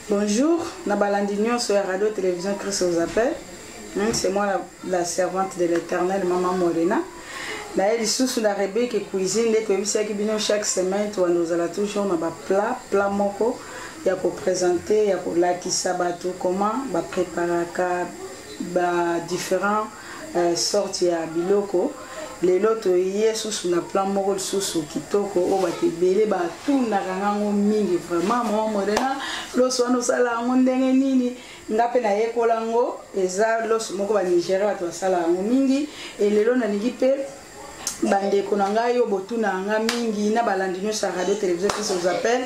Bonjour, Nabalandignon sur la radio télévision Christ vous appelle. C'est moi la servante de l'Éternel, Maman Morena. Là, il sous la Rebecca cuisine, les publicités qui viennent chaque semaine, nous allons toujours dans plat moko. Il y a pour présenter, il y a pour la qui sabato comment, préparer différentes sortes de biloko. Les loto hier sous la plan moko sous kitoko o ba te belé ba tout na rango mingi vraiment Maman Morena lo so no sala ndenge nini ngape na yekola ngo eza lo moko ba Nigeria ba to sala ngo mingi et lelo na ligipe bande konanga yo botuna nga mingi na balandinyo sa radio télévision qui vous appelle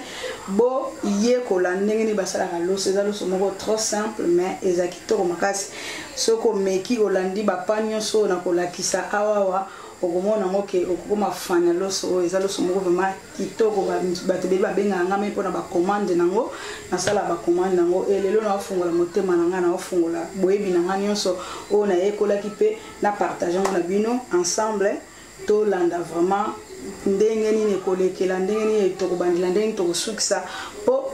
bo yekola ndenge ni basala lo c'est lo moko trop simple mais ezakito makasi soko meki olandi ba panyo so na kolakisa awawa okomona ngoke okoma fana loso eza loso moko vraiment kitoko bato be babenga nga me pona ba commande nango na sala ba commande nango elelo na ofungola motema na nga na ofungola boyebi na nga nyonso o na yekola kipe na partageons na bino ensemble to landa vraiment ndenge nini kolekela ndenge nini to kobandila ndenge to kosukisa po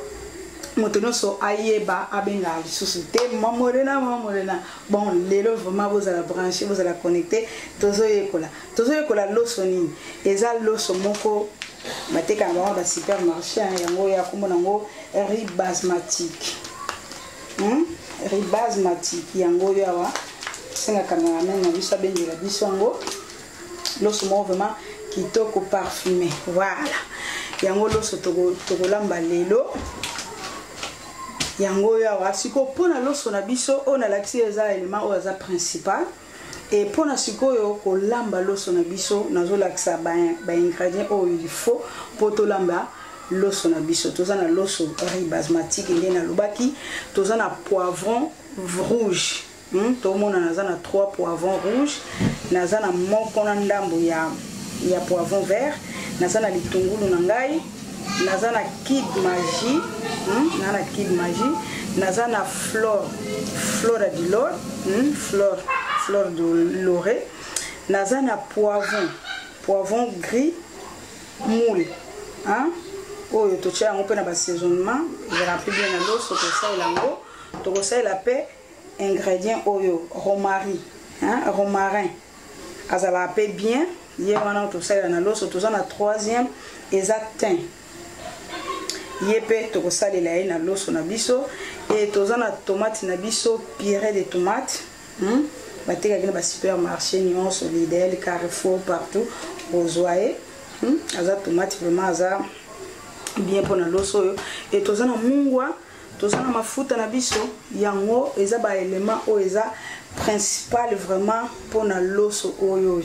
motonoso ayeba abenga lisusu te Maman Morena bon lelo vraiment vous allez brancher vous allez connecter tozo yekola loso nini eza loso moko bateka ngwa ba supermarché yango ya komona ngo riz basmatique riz basmatique yango yawa senga cameraman na biso bendela biso ngo loso moko vraiment kitoko parfumé voilà yango loso tokolamba lelo yango yawa siko pona loso na biso on a l'accès eza élément au eza principal et pona siko yo ko lamba loso na biso nazo laksa ba ingrédients o il faut poto lamba loso na biso toza na loso riz basmatique ngena lobaki toza na poivron rouge to mona naza na 3 poivrons rouges naza na moko na ndambo ya poivron vert naza na litungulu na ngai naza na kid magie naza na fleur de l'or fleur de l'orée naza na poivron gris moule oyo totia yango pe na bassaisonnement je rappelle bien na loso tosalela yango tokosalela pe ingrédient oyo romarin azala pe bien ye wana tosalela na loso toza na 3e eza thym yepe tokosalela ye na loso na biso et toza na tomate na biso purée de tomate batekaki na ba supermarché nyonso Lidl Carrefour partout ozoaye aza tomate vraiment aza bien pour na loso oyo et toza na mungwa toza na mafuta na biso yango eza ba élément o eza principal vraiment pour na loso oyo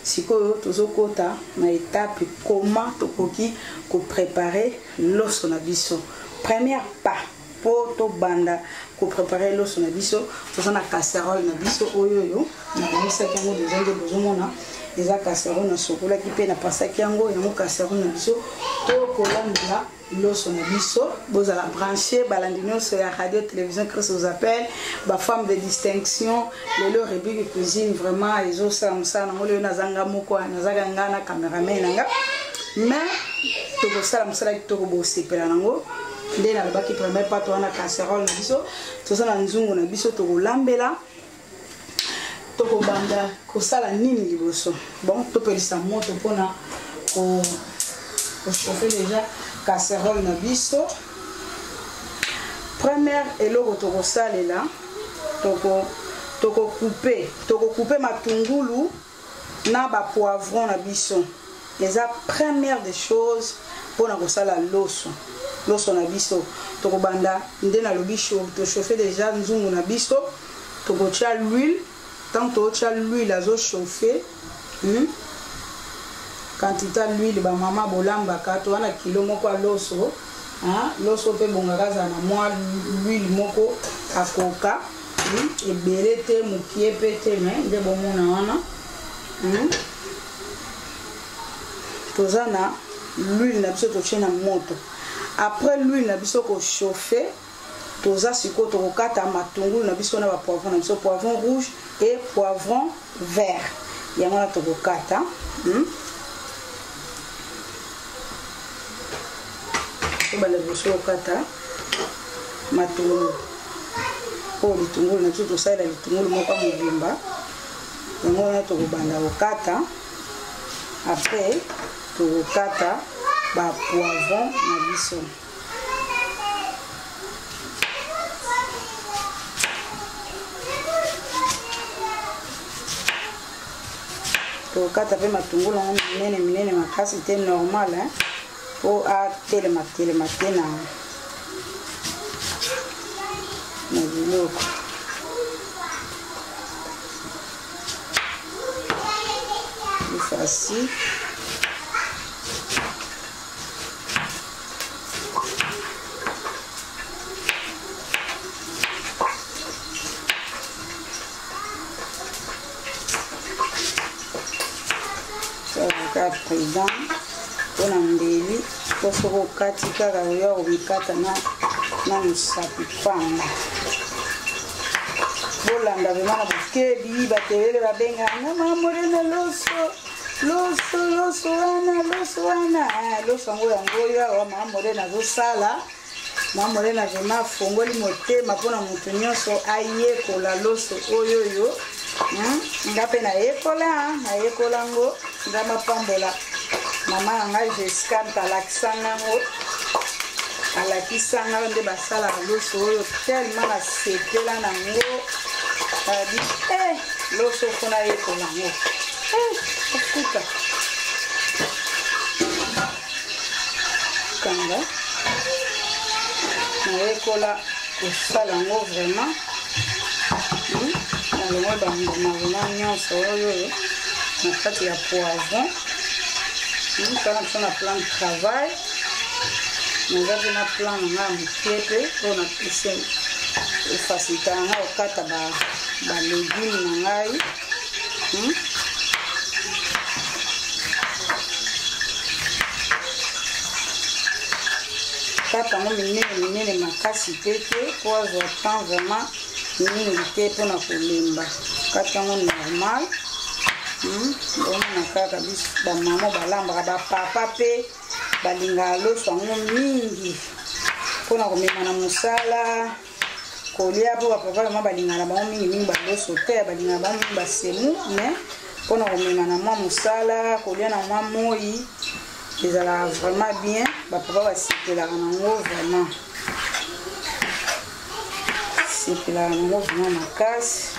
sikoyo tozokota na étape comment tokoki ko préparer loso na biso première pas pour to banda ko préparer loso na biso toza na casserole na biso oyo na misaki yango déjà nde bozomona eza casserole na sokola ki pe na pasaki yango yango casserole na biso to kolanda loso na biso bozala branché balandino sur la radio télévision Christ vous appelle ba femme de distinction lelo Rebecca cuisine vraiment ezo samsa na ngolo nazanga moko nazaka ngana cameraman nanga mais to ko sala msala to ko bosepela nango nde na baki première part wana casserole na biso to sala nzungu na biso to ko lambela to ko banda ko sala nini liboso bon to pelisa moto pona ko chauffer déjà casserole na biso première eloko toko salela toko couper matungulu na ba poivron na biso eza première des choses pour na kosala loso na biso toko banda nde na lobiso to chauffer déjà nzungu na biso toko tia l'huile tant to tia l'huile azo chauffer quantité l'huile ba mama bolamba kato wana kilo moko loso loso pe bongaka za na moi l'huile moko akoka ebele te mukie pe te mais nde bomona wana toza na l'huile na biso totie na moto après l'huile na biso ko chauffer toza siko to kokata matungulu na biso na ba poivron na biso poivron rouge et poivron vert yango na to kokata bala biso okata matungulu po litungulu na tuto sala litungulu moko mobimba yango na tokobanda kokata après tokokata ba poivron na biso tokokata pe matungulu yango minene makasi te normal po atelema te na biloko facile ça président on a mbeli to soko kati kaka yo obikata na musapi panga bolanda vraiment bukebi batevele babenga na mamorena loso wana loso ngo yango yo mamorena zo sala mamorena vraiment fongoli motema pona mutu nyonso ayekola loso oyoyo ngape na yekola ngo ngama pambola mama nga Jessica alakisanga nde basala loso oyo tellement nasepela nango abi loso fona yekola ngo okuta kanga nayekola kosala ngo vraiment nalongo bamboma nyonso oyo na kati ya poivron kana biso na plan de travail naza mpe na plan nanga ya mokie mpe mpo na pese efacilita nanga kokata balégume na ngai kata yango minene makasi te po azwa temps vraiment mingi te mpona kolemba kata yango normal omona kaka biso bamama balambaka bapapa mpe balingaka loso yango mingi mpona komema na mosala kolia mpo bapapa bama balingaka na bango mingi baloso te balingaka bango mingi basemu mais mpona komema na mwa mosala kolia na mwa moi ezalaka vraiment bien bapapa basepelaka nango vraiment sepelaka nango vraiment makasi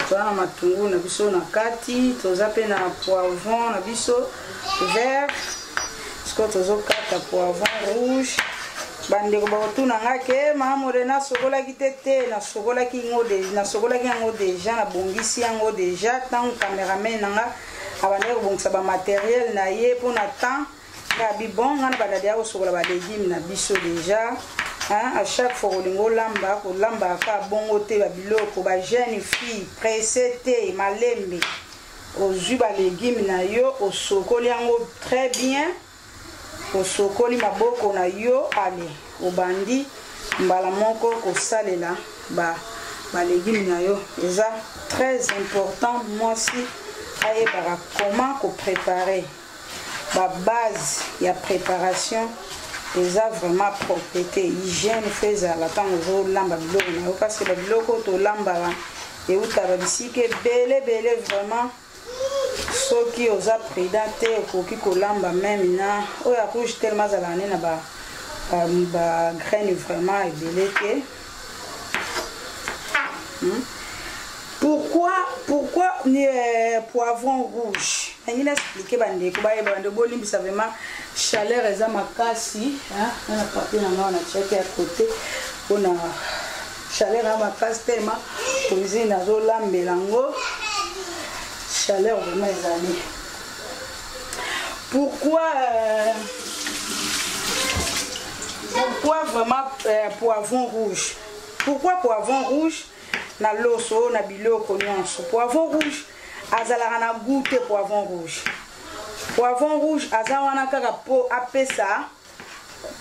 toza na matungulu na biso na kati toza pe na poivron na biso vert siko tozokata poivron rouge bandeko bakotuna nga ke mamore nasokolaki te nasokolaki yango deja nabongisi yango deja ntango cameraman nanga abandaki kobongisa bamateriel na ye mpona temps nga bibon nga na bandadi ya kosokola balégume na biso deja à chaque fois kolamba ka bongo te babiloko ba jeune fille pressé te malembe ozwi balégume na yo osokoli yango très bien osokoli maboko na yo ale obandi mbala moko kosalela balégume na yo eza très important mwasi ayebaka comment kopréparer base ya préparation eza vraiment propreté hygiène fezala ntango ozolamba biloko na yo parce que babiloko tolambaka eutaka bisika ebele vraiment soki oza prudent te okoki kolamba meme na oyo ya rouge tellement azalaka ne na bagraine vraiment ebele te pourquoi poivron rouge nangi naexplike bandeko bayeba bandeko bolimbisa vraiment chaleur eza makasi na papier na nga natiaki ya côté mpona chaleur ya makasi tellement cuisine nazolambela yango chaleur vraiment ezali pourquoi vraiment poivron rouge pourquoi poivron rouge na loso na biloko nyonso poivron rouge azalaka na goût te poivron rouge aza wana kaka po apesa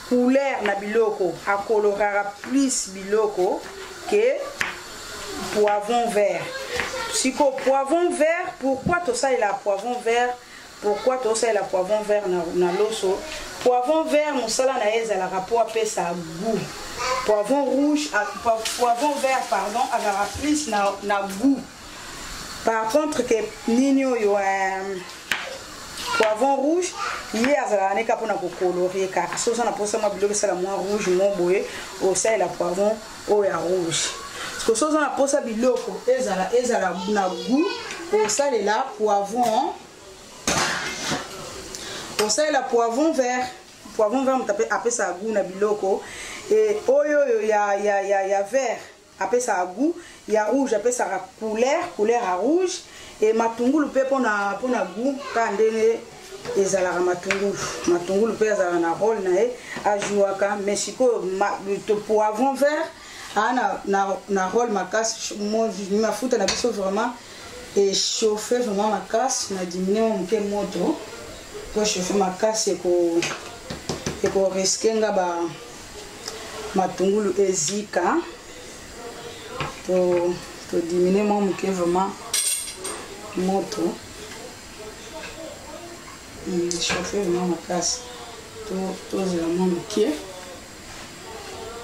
couleur na biloko akoloraka plus biloko que poivron vert siko poivron vert pourquoi tosalela poivron vert pourquoi tu as la poivron vert na loso. Poivron vert, mosala na eza la rapport à sa goût. Poivron rouge, poivron vert, pardon, a plus na goût. Par contre, que nino yo poivron rouge, il y a un écart pour colorer car si on a posé ma bloque c'est la moins rouge, moins boé, au sein la poivron au ya rouge. Parce que si on a posé ma bloque, ezala na goût, au sein la poivron, au sein la poivron vert, on tape après ça goût na biloko et oyo ya vert. Après ça a goût, il y a rouge, après ça a couleur à rouge et matungulu pe pona goût quand ezalaka matungulu pe ezalaka na rôle na e ajuaka mais siko le poivron vert na rôle makasi moi mafuta na biso vraiment et chauffer vraiment makasi na diminuer moke moto pour chauffer makasi et ko risquer nga ba matungulu ezika pour diminuer mon moquet vraiment moto chauffer vraiment ma casse tout la mon moquet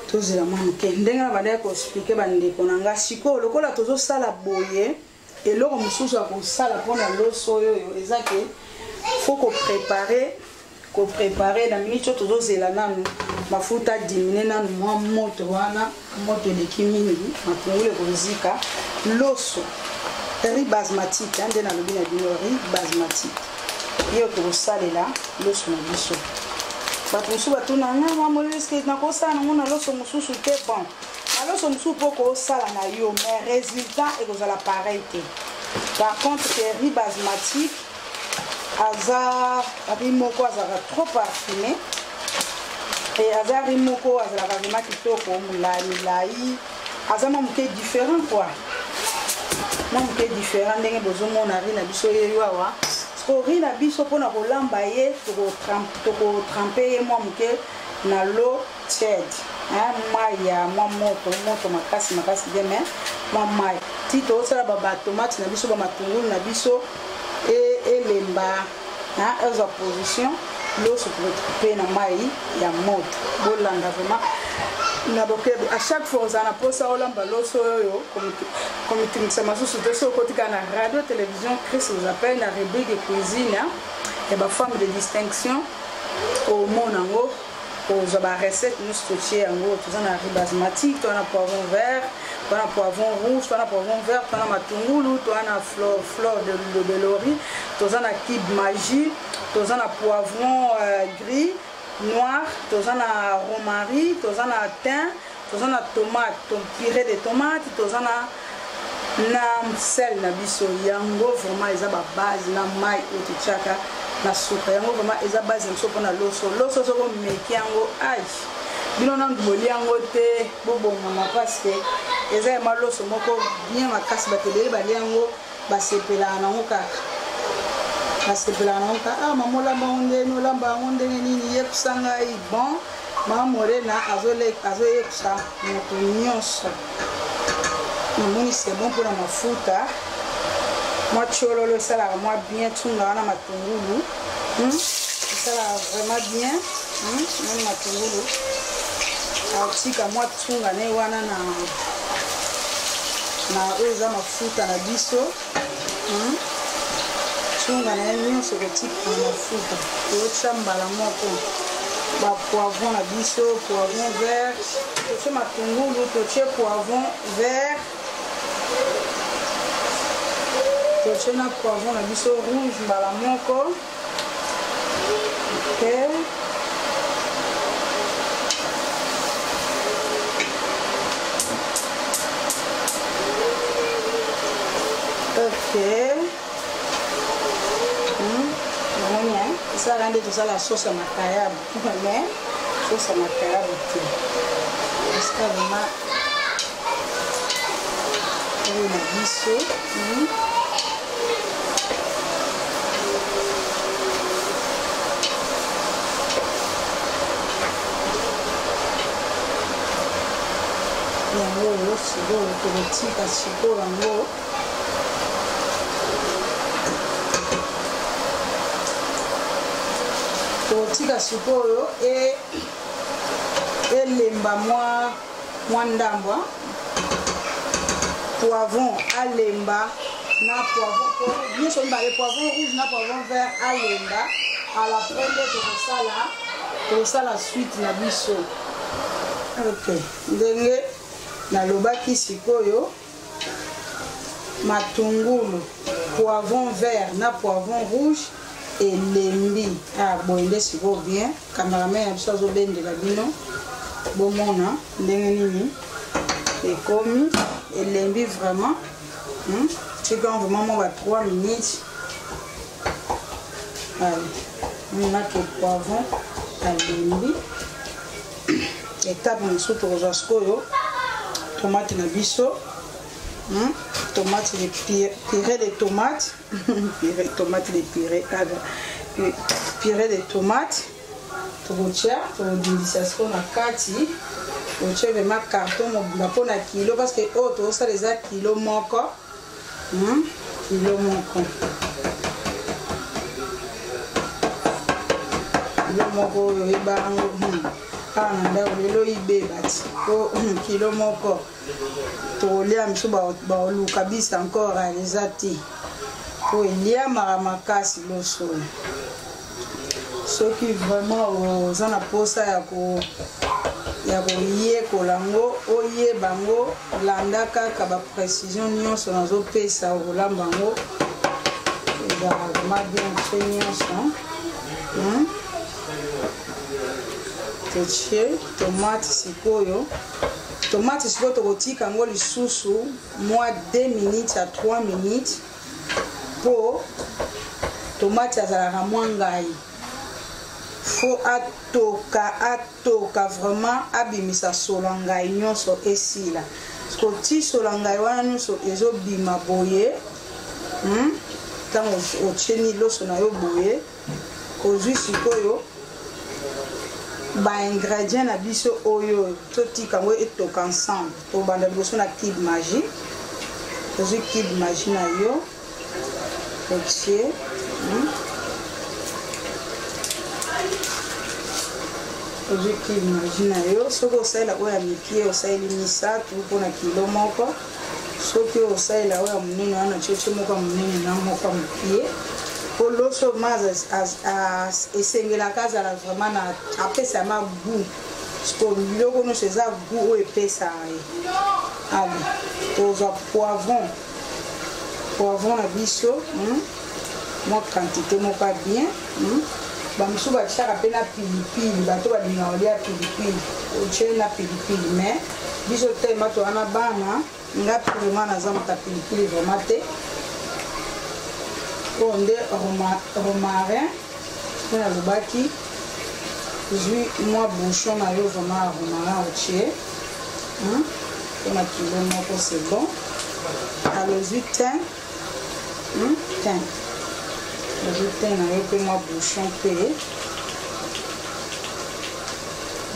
tout la mon moquet ndenga bada ko expliquer bande konanga siko lokola tozo sala boye et loko mususu ko sala pona loso yo ezake faut ko préparer na minute tozo zela nanu mafuta diminuer nanu mwa moto wana moto de kimini matungulu kozika loso riz basmati ande na lobi na bino riz basmati yo ko salela loso na biso bato mususu batuna nga mamoleske na kosala nango na loso mususu te bon na loso mususu po kosala na yo mais résultat ekozala pareil te. Par contre que riz basmati aza riz moko azalaka trop parfumé et aza riz moko azalaka vraiment kitoko milai aza mwa moke différent quoi mwa moke différent ndenge bozomona riz na biso yeyo awa so riz na biso mpona kolamba ye tokotrempe ye mwa moke na l'eau tiède mai ya mwa moto makasi te mais mwa mai ti tosala batomate na biso bamatungulu na biso elemba eza position loso tokotrempe na mai ya moto bolanda vraiment na bokebi à chaque fois ozana posa olamba loso oyo komitingisa masusu te so kotika na radio télévision Christ vous appelle na rubrique de cuisine et ba femme de distinction au monango aux ba recette nous stocké yango tozana riz basmati tona poivron vert tona poivron rouge tona poivron vert tona matungulu tona fleur de lori tozana kib magie tozana poivron gris noir, tozana romarin, tozana thym, tozana tomate, purée de tomate, tozana na sel na biso yango vraiment eza ba base na mai otichaka na suka yango vraiment eza base nso pona loso soko meki yango ai bino na ndoli yango te bobonga ma parce que eza ma loso moko bien makasi batebeli bali yango basepela nango kaka parce que la nonka maman la monde no la monde nini yepsanga i bon maman morena azoye ça moto nyonso moni c'est bon pour la mafuta moi chololo ça la moi bien tunga na matungulu ça la vraiment bien na matungulu atika moi tunga ne wana na eza mafuta na biso tunga na nyonso kotika na mafuta tochambala moko ba poivron na biso poivron vert toche matungulu toche poivron vert toche na poivron na biso rouge mbala moko ok ça rend tout la sauce à macayable mais sauce à macayable parce que vraiment le biso yango sikoyo tokotika sikoyo yango totika sikoyo elemba mwa ndambwa poivron alemba na poivron bien sûr les poivrons rouges na poivron vert alemba à la prendre tosala suite na biso. Ok, ndenge nalobaki sikoyo matungulu poivron vert na poivron rouge elembi boyende sikoyo bien cameraman ya biso azobendela bino bomona ndenge nini ekomi elembi vraiment chicken vraiment va 3 minutes. Allez, on a que poivron elembi étape mosusu tokozwa sikoyo tomate na biso tomate de purée de tomate tomate de purée de tomate tokotia tokobindisa sikoyo na kati tokotia vraiment carton mobimba mpona kilo parce que oyo tozosala eza kilo moko oyo oyebango awa na ndako lelo ibeba ti po kilo moko tokolia misu baoluka bisa encore eza te po eliamaka makasi loso oyo soki vraiment oza na posa ya koyekola yango oyeba yango landa kaka baprécision nyonso nazopesa okolamba yango ezala vraiment bien fe nyonso. Totie tomate sikoyo tokotika yango lisusu mwa 2 minutes à 3 minutes po tomate azalaka mwa ngai fo atoka vraiment abimisa solo ngai nyonso esila koti solo ngai wana nyonso ezobima boye ntango otieni loso na yo boye kozwi sikoyo ba ingrédients na biso oyo totika yango etoka ensemble tobanda liboso na cube magie ozwi cube magie na yo otie ozwi cube magie na yo soki osalela oyo ya mikie osaleli misatu mpona kilo moko soki osalela oyo ya monene wana tiotie moko ya monene na moko ya mokie po loso maza esengelaka azala vraiment na apesa ma goût siko biloko nyonso eza goût oyo epesaka ye. Ale tozwa poivron na biso mwa quantité moko ya bien bamisu batiaka mpe na pilipili bato balingaka kolia pilipili otie na pilipili mais biso tema toza na bana nga vraiment naza moto ya pilipili vraiment te onde romarin mpona alobaki zwi mwa bouchon na yo vraiment ya romarin otie mpona kilo moko c'est bon. alozwi thym ozwi thym na yo mpe mwa bouchon mpe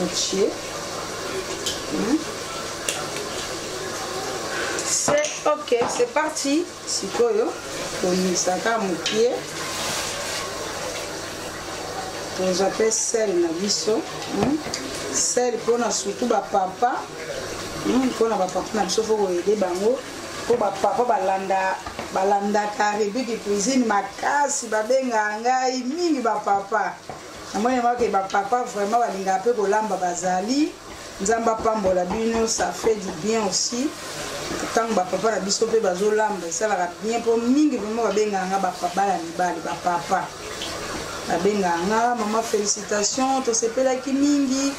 otie c'est ok, c'est parti. Sikoyo tonisaka mokie tozape sel na biso sel mpona surtout bapapa mpona bapapa na biso fo koyede bango po bapapa balandaka rubrique cuisine makasi babengaka ngai mingi bapapa namonemake bapapa vraiment balingaka mpe kolamba bazali nzambe apambola bino ça fait du bien aussi ntango bapapa na biso mpe bazolamba esalaka bien mpo mingi vraimen babengaka nga bapapa ya mibali bapapa babengaka nga mama félicitation tosepelaki mingi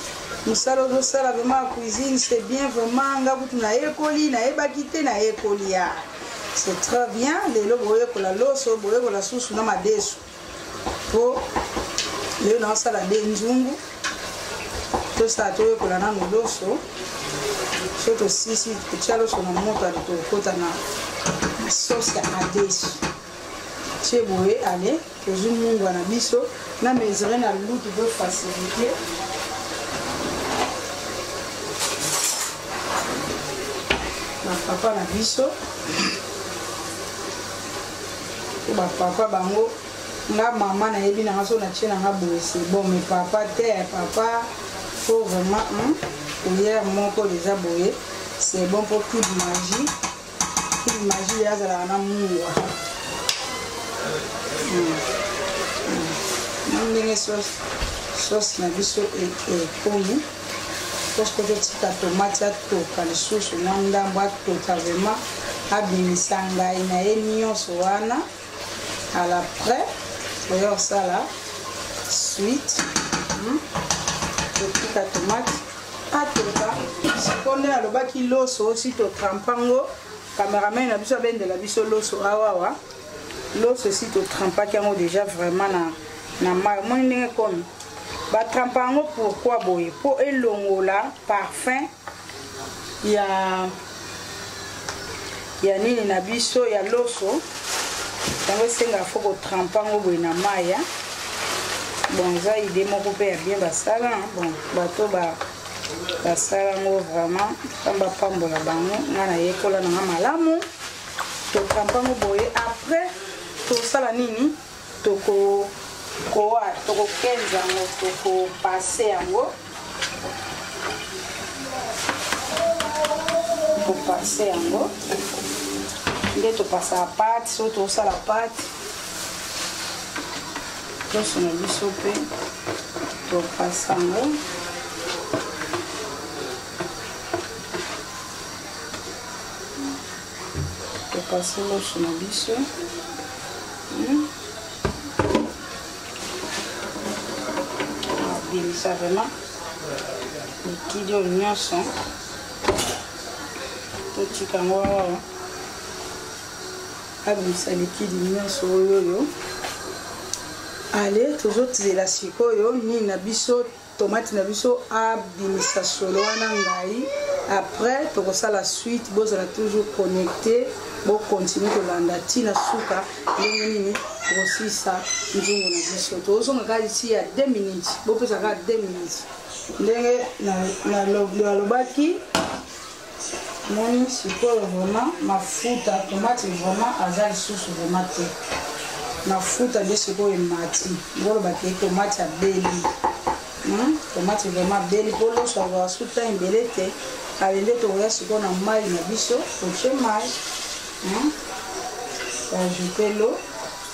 mosala ozosala vraimen ya cuisine c'est bien vraiment nga kutu nayekoli nayebaki te nayekoli ya c'est très bien lelo boyekola loso boyekola susu na madesu po lelo naosala nde nzungu tosala toyekola nano loso so tosisi kotia loso na moto ale tokota na sauce ya madesu tie boye ale tozwi mungwa na biso na mesure na lutu po facilité bapapa na biso po bapapa bango nga maman na yebi na so na chena nga boye c'est bon mais papa papa faut vraiment hier moko déjà boye c'est bon pour toute magie ya za na muwa ndenge sauce na biso ekomi parce que tika tomate atoka lisusu na ndambo atoka vraiment abimisa ngai na ye nyonso wana à l'après oyo osala suite tika tomate atoka sikonde alobaki loso aussi totrampango cameraman na biso abendela biso loso awawa loso aussi totrampaki yango déjà vraiment na mai moni ndenge komi batrampa yango pourquoi boye po elongola parfum ya nini na biso ya loso yango esenga fo kotrampa yango boye na mai bon eza ide moko mpe ya bien basala bon bato basala yango vraiment kamba pambola bango nga na yekola nanga malamu totrampa yango boye après tosala nini tokokenza yango tokopase yango kopase yango nde topasaka pate so tosala pate loso na biso mpe topasa yango topase loso na biso ça vraiment liquide au nyonso totika ngo awa abimisa liquide nyonso oyo ale tozotizela sikoyo nini na biso tomate na biso abimisa solo wana ngai après tokosala suite bozala toujours connecté bo continue kolanda tina suka ndenge nini tokosisa nzungu na biso tozonga kaka ici ya 2 minutes bopesa kaka 2 minutes ndenge nalobaki moni sikoyo vraiment mafuta tomate vraiment aza lisusu vraiment te mafuta nde sikoyo emati ngolobaki tomate abeli tomate vraiment beli mpo loso azwaka suta embele te alende tokoya sikoyo na mai na biso totie mai ajouter l'eau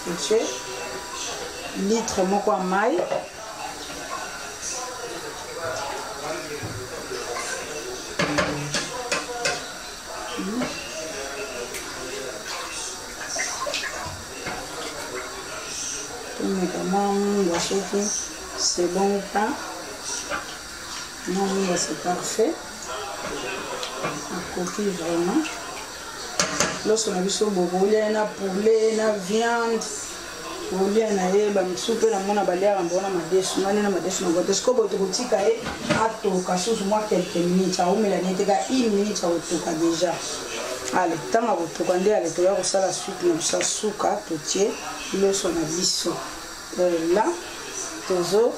totie litre moko ya mai Comment c'est bon ou pas? Non, c'est parfait. La coquille vraiment. Lorsqu'on a vu ce bourgoulé, na poulet, na viande, bourgoulé na yeba, soupe na mona balia ambona madesu, na madesu na bote. Sko bote botika e atoka sous moi quelques minutes. A umela neteka 1 minute atoka déjà. Allez, tant à votre commandé, allez, tu vas recevoir la suite, nous ça souka, tout tiers, le son a biso. Là, tozo,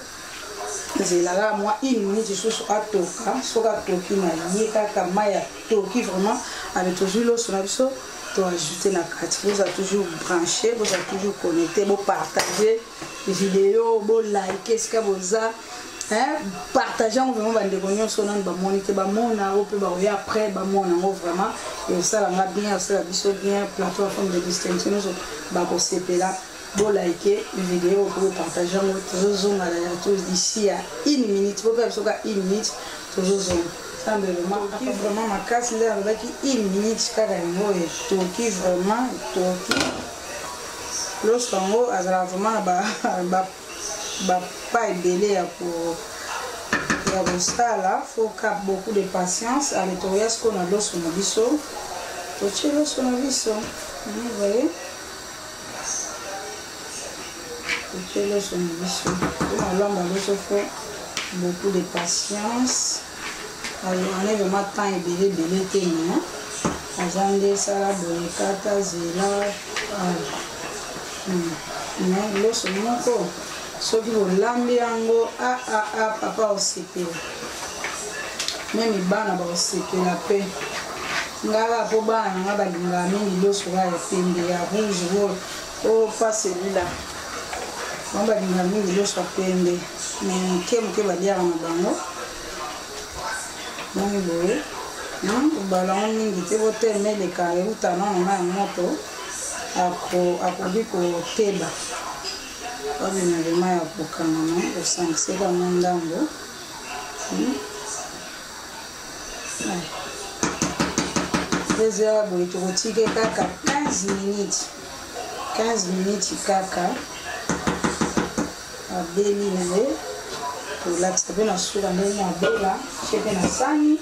c'est là, moi, 1 minute, je suis à toka, soka toki na yeka, kamaya toki vraiment, avec toujours le son a biso, tu ajouter la carte. Vous avez toujours branché, vous avez toujours connecté, vous partagez les vidéos, vous likez ce que vous avez. Partageons vraiment des réunions sur notre moniteur, bamona ou peut après bamona vraiment et ça la bien, ça la biso bien plateforme de distinction bah pour CP là, bon liker les vidéos pour partager notre zone à la tous d'ici à 1 minute, vous pouvez faire 1 minute toujours zone. Ça me vraiment ma casse là avec 1 minute cada mot et toki vraiment toki. Lorsqu'on a vraiment pas belé pour ça là, faut qu'il beaucoup de patience à l'étoile ce qu'on a l'eau sur nos bisous. Tu l'eau sur nos bisous, vous voyez? Tu l'eau sur nos bisous. Alors on faut beaucoup de patience. Alors on est vraiment temps et belé témoin. Azande sala bolikata zela. Mais l'eau sur mon corps. Soki olambi yango papa osepela meme bana baosepela mpe ngaka mpo bana nanga balingaka mingi loso ya pembe ya rouge o pas celui-là On va dire mingi loso apende mais ke baliaka na bango nani boye balango mingi te boteme eleka euta nano ya moto akoki koteba babina lema ya kokangana osangiseka mo ndambo ezala boye tokotike kaka 15 minutes kaka abeli na ye tolakisa mpe na suka ndenge abela tie mpe na sani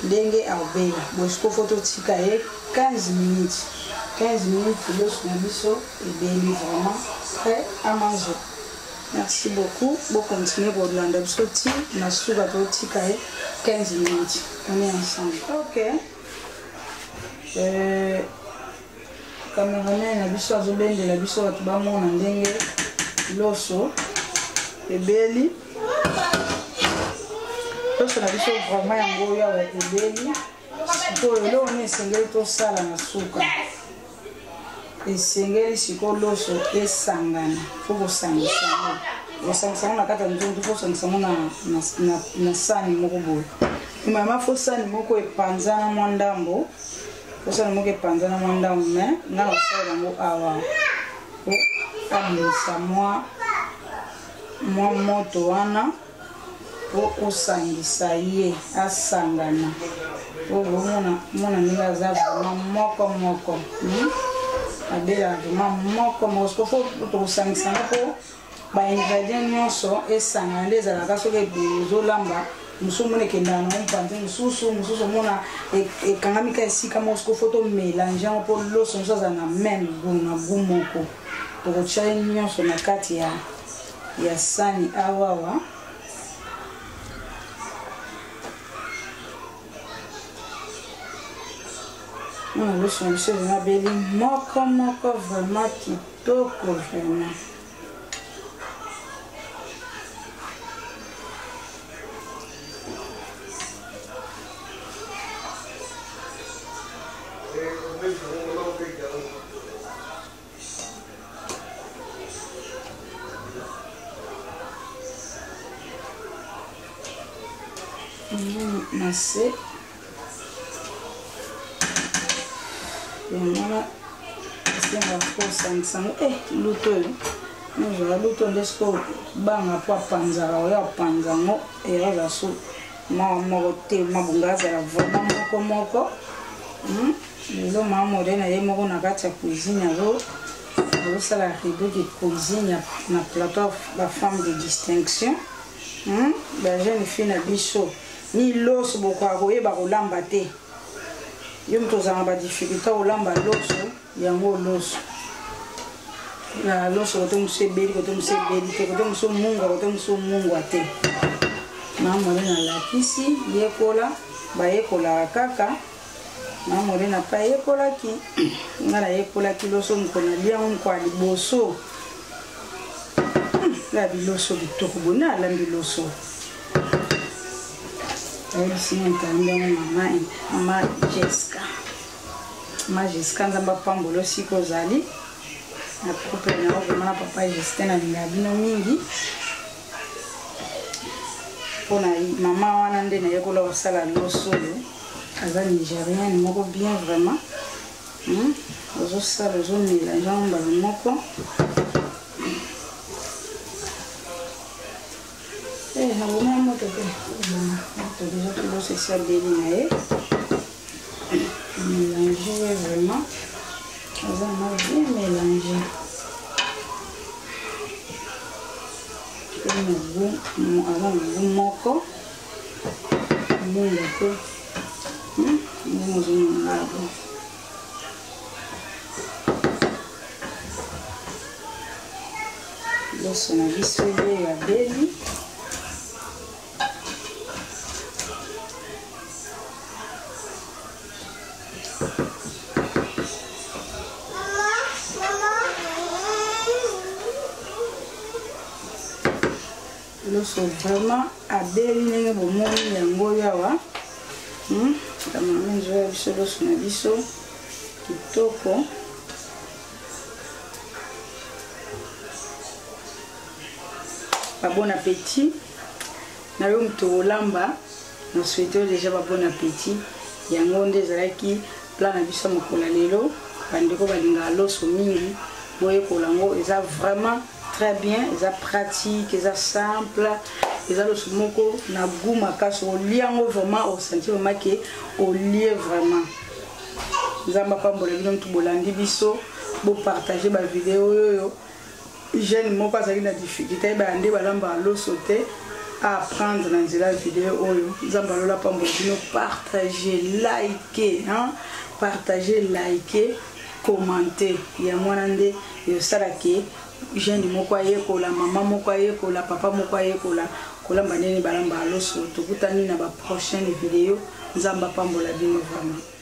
ndenge abela boye sikofo totika ye 15 minutes loso na biso ebeli vraiment prêt à manger. Merci beaucoup. Bon, continuez pour l'anda biso ti na suka totika ye 15 minutes. On est ensemble. Ok. Cameraman na biso azobendela biso bato bamona ndenge loso ebeli loso na biso vraiment yango oyo awa ebeli sikoyo eloko nini esengeli tosala na suka esengeli sikoyo loso esangana fo kosangisa yango osangisa yango na kati ya nzongo fo osangisa yango na sani moko boye mama fo sani moko epanzana mwa ndambo osala moko epanzana mwa ndambo me nga osala yango awa abimisa mwa moto wana po osangisa ye asangana po mona ndenge aza vraiment moko abela vraiment moko sikofo tokosangisa ngo po baingredient nyonso esangana nde ezalaka soki ebele ozolamba mosusu mona ekendaka nango mpanze mosusu mona ekangami ka esika moko sikofo tomélange yango po loso mosusu aza na meme goût na goût moko tokotia ye nyonso na kati ya sani awawa mona loso na biso vraiment beli moko vraiment kitoko vraiment nase yamona esenga kosangisa ngo luto oyo nozala luto nde siko banga po apanzaka oyo apanza ngo eyaza so mawa moko te mabunga azala vraiment moko lelo mama mode na ye moko na kati ya cuisine azosala rubrique cuisine na plateau bafemme de distinction bajeune fille na biso ni loso bokoka koyeba kolamba te yo moto ozala na badifficulté kolamba loso yango loso kote mosu ebeli kote mosu ebeli te kote mosu mungwa kote mosu mungwa te mamole nalakisi yekola bayekolaka kaka mamole na pa yekolaki nga nayekolaki loso moko naliango moko ya liboso la biloso bitoko boye nalambi loso ayebisini ntalambi yango mama Jessica nzambe apambolo sika ozali na couple nango vraimen na papa Justin alinga bino mingi mpona mama wana nde nayekola kosala loso oyo aza nigérienne moko bien vraiment ozosala ozomélange yango mbala moko naboma moto te moto déjà tuloso esi abeli na ye mélange ye vraiment aza na bien mélange aza na goût moko munga te ndenge ozomonanga loso na biso ye ya beli loso vraiment abeli ndenge bomoni yango oyo awa kamama nzoya biso loso na biso kitoko bon appétit. Na yo mto lamba, nous souhaitons déjà bon appétit. Yango nde ezalaki plan na biso mokolo lelo, bandeko balinga loso mingi, boye kolango eza vraiment très bien, eza pratique, eza simple, eza loso moko na goût makasi, oliango vraiment au sentir vraiment que olie vraiment. Nzamba pambola bino mtu bolandi biso, bo partager ba vidéo yo. Jeune moko azali na difficulté ba ande balamba loso te à apprendre dans la vidéo oyo. Nzamba lola pambola bino partager, liker, hein, partager, liker, commenter. Ya mwana nde yo salake jeune moko ayekola, maman moko ayekola, papa moko ayekola, kolamba nene balamba loso. Tokutani na ba prochaine vidéo. Nzamba pambola bino vraiment.